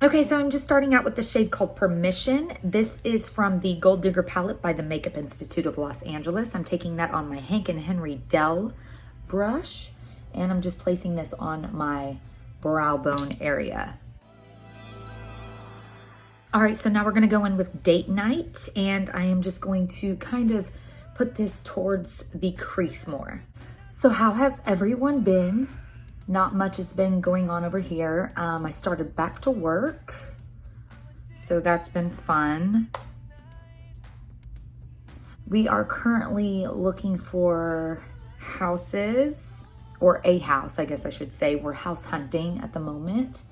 Okay, so I'm just starting out with the shade called Permission. This is from the Gold Digger palette by the Makeup Institute of Los Angeles. I'm taking that on my Hank and Henry Dell brush, and I'm just placing this on my brow bone area. All right, so now we're gonna go in with Date Night, and I am just going to kind of put this towards the crease more. So how has everyone been? Not much has been going on over here. I started back to work, so that's been fun. We are currently looking for houses, or a house, I guess I should say. We're house hunting at the moment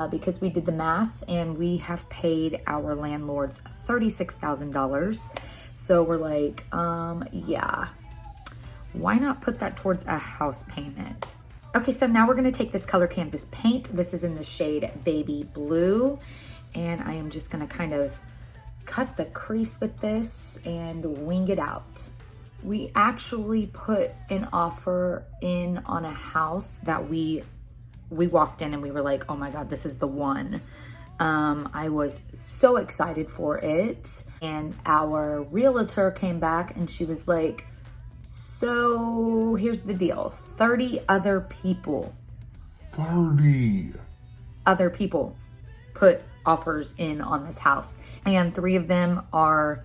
because we did the math and we have paid our landlords $36,000. So we're like, yeah, why not put that towards a house payment? Okay, so now we're gonna take this color canvas paint. This is in the shade Baby Blue, and I am just gonna kind of cut the crease with this and wing it out. We actually put an offer in on a house that we walked in and we were like, oh my God, this is the one. I was so excited for it. And our realtor came back and she was like, so here's the deal. 30 other people. 30 other people put offers in on this house, and 3 of them are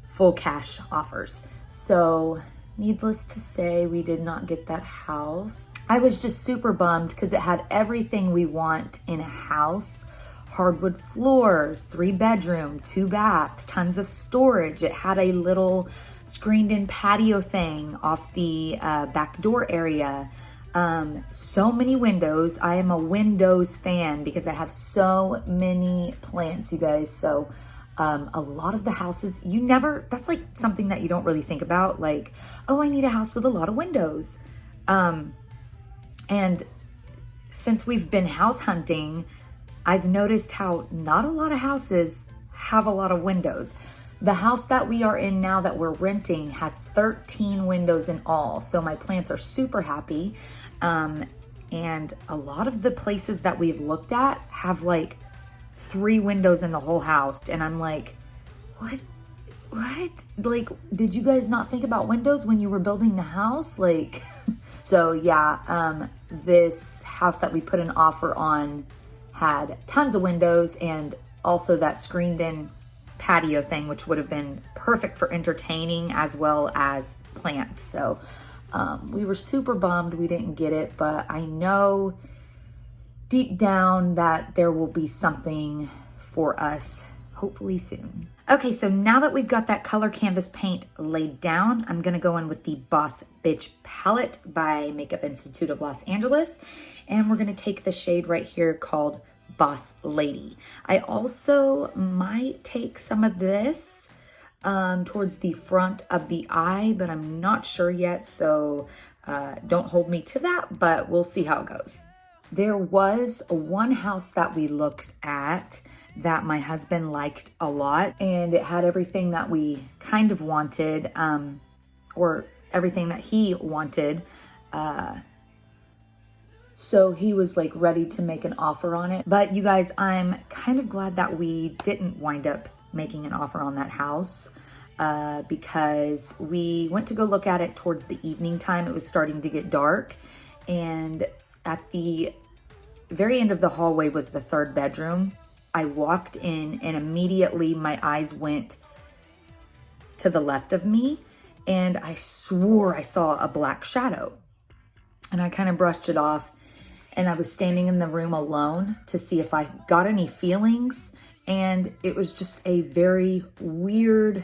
full cash offers. So needless to say, we did not get that house. I was just super bummed because it had everything we want in a house. Hardwood floors, 3 bedroom, 2 bath, tons of storage. It had a little screened in patio thing off the back door area. So many windows. I am a windows fan because I have so many plants, you guys. So a lot of the houses, that's like something that you don't really think about. Like, oh, I need a house with a lot of windows. And since we've been house hunting, I've noticed how not a lot of houses have a lot of windows. The house that we are in now that we're renting has 13 windows in all. So my plants are super happy. And a lot of the places that we've looked at have like 3 windows in the whole house. And I'm like, what? Like, did you guys not think about windows when you were building the house? Like, so yeah, this house that we put an offer on had tons of windows and also that screened in patio thing, which would have been perfect for entertaining as well as plants. So we were super bummed we didn't get it, but I know deep down that there will be something for us hopefully soon. Okay, so now that we've got that color canvas paint laid down, I'm gonna go in with the Boss Bitch palette by Makeup Institute of Los Angeles. And we're gonna take the shade right here called Boss Lady. I also might take some of this towards the front of the eye, but I'm not sure yet, so don't hold me to that, but we'll see how it goes. There was one house that we looked at that my husband liked a lot, and it had everything that we kind of wanted, or everything that he wanted. So he was like ready to make an offer on it. But you guys, I'm kind of glad that we didn't wind up making an offer on that house because we went to go look at it towards the evening time. It was starting to get dark, and at the very end of the hallway was the 3rd bedroom. I walked in and immediately my eyes went to the left of me and I swore I saw a black shadow, and I kind of brushed it off. And I was standing in the room alone to see if I got any feelings. And it was just a very weird,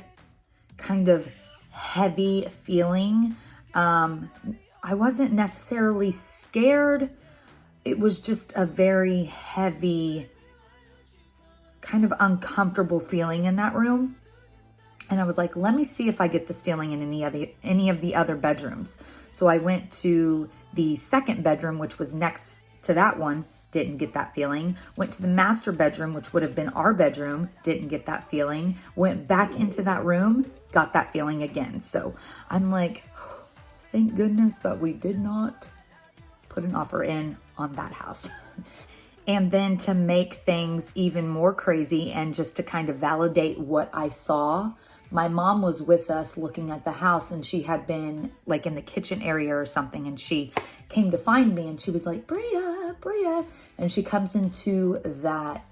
kind of heavy feeling. I wasn't necessarily scared. It was just a very heavy, kind of uncomfortable feeling in that room. And I was like, let me see if I get this feeling in any of the other bedrooms. So I went to the 2nd bedroom, which was next to that one, didn't get that feeling. Went to the master bedroom, which would have been our bedroom, didn't get that feeling. Went back into that room, got that feeling again. So I'm like, thank goodness that we did not put an offer in on that house. And then to make things even more crazy and just to kind of validate what I saw, my mom was with us looking at the house, and she had been like in the kitchen area or something, and she came to find me and she was like, Bria, Bria. And she comes into that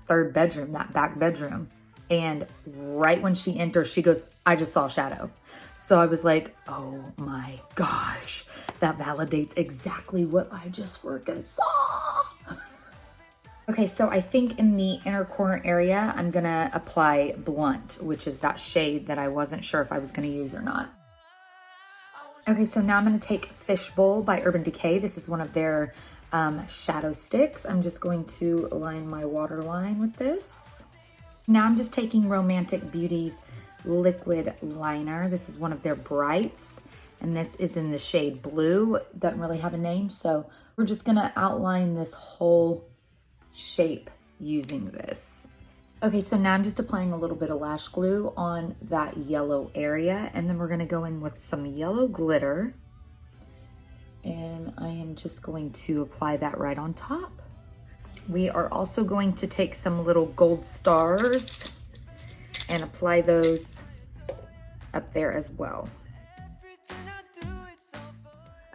third bedroom, that back bedroom. And right when she enters, she goes, I just saw a shadow. So I was like, oh my gosh, that validates exactly what I just freaking saw. Okay, so I think in the inner corner area, I'm gonna apply Blunt, which is that shade that I wasn't sure if I was gonna use or not. Okay, so now I'm gonna take Fishbowl by Urban Decay. This is one of their shadow sticks. I'm just going to line my waterline with this. Now I'm just taking Romantic Beauty's liquid liner. This is one of their brights, and this is in the shade blue. It doesn't really have a name, so we're just gonna outline this whole shape using this. Okay, so now I'm just applying a little bit of lash glue on that yellow area, and then we're gonna go in with some yellow glitter, and I am just going to apply that right on top. We are also going to take some little gold stars and apply those up there as well.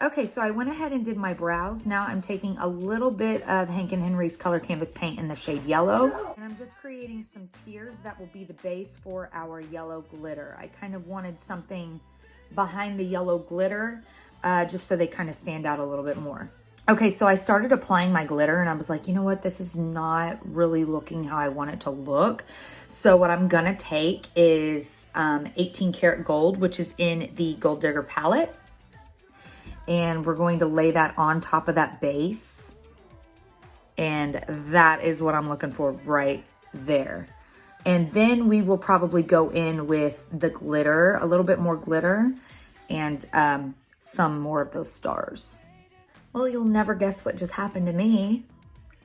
Okay, so I went ahead and did my brows. Now I'm taking a little bit of Hank & Henry's Color Canvas paint in the shade yellow. And I'm just creating some tiers that will be the base for our yellow glitter. I kind of wanted something behind the yellow glitter, just so they kind of stand out a little bit more. Okay, so I started applying my glitter and I was like, you know what? This is not really looking how I want it to look. So what I'm gonna take is 18 karat gold, which is in the Gold Digger palette. And we're going to lay that on top of that base. And that is what I'm looking for right there. And then we will probably go in with the glitter, a little bit more glitter, and some more of those stars. Well, you'll never guess what just happened to me.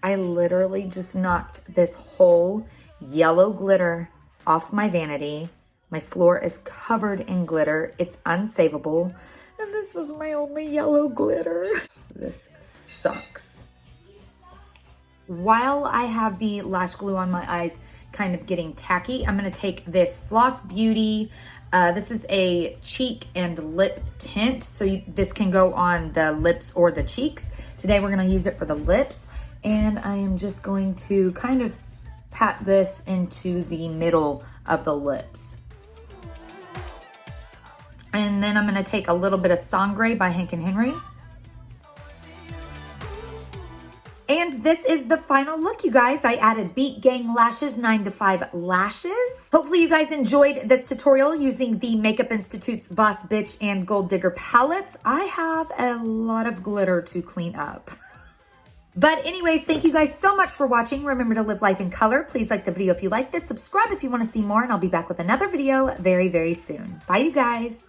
I literally just knocked this whole yellow glitter off my vanity. My floor is covered in glitter. It's unsavable. And this was my only yellow glitter. This sucks. While I have the lash glue on my eyes kind of getting tacky, I'm gonna take this Floss Beauty. This is a cheek and lip tint. So this can go on the lips or the cheeks. Today we're gonna use it for the lips. And I am just going to kind of pat this into the middle of the lips. And then I'm gonna take a little bit of Sangre by Hank & Henry. And this is the final look, you guys. I added Beat Gang Lashes 9 to 5 lashes. Hopefully you guys enjoyed this tutorial using the Makeup Institute's Boss Bitch and Gold Digger palettes. I have a lot of glitter to clean up. But anyways, thank you guys so much for watching. Remember to live life in color. Please like the video if you liked this. Subscribe if you want to see more, and I'll be back with another video very, very soon. Bye, you guys.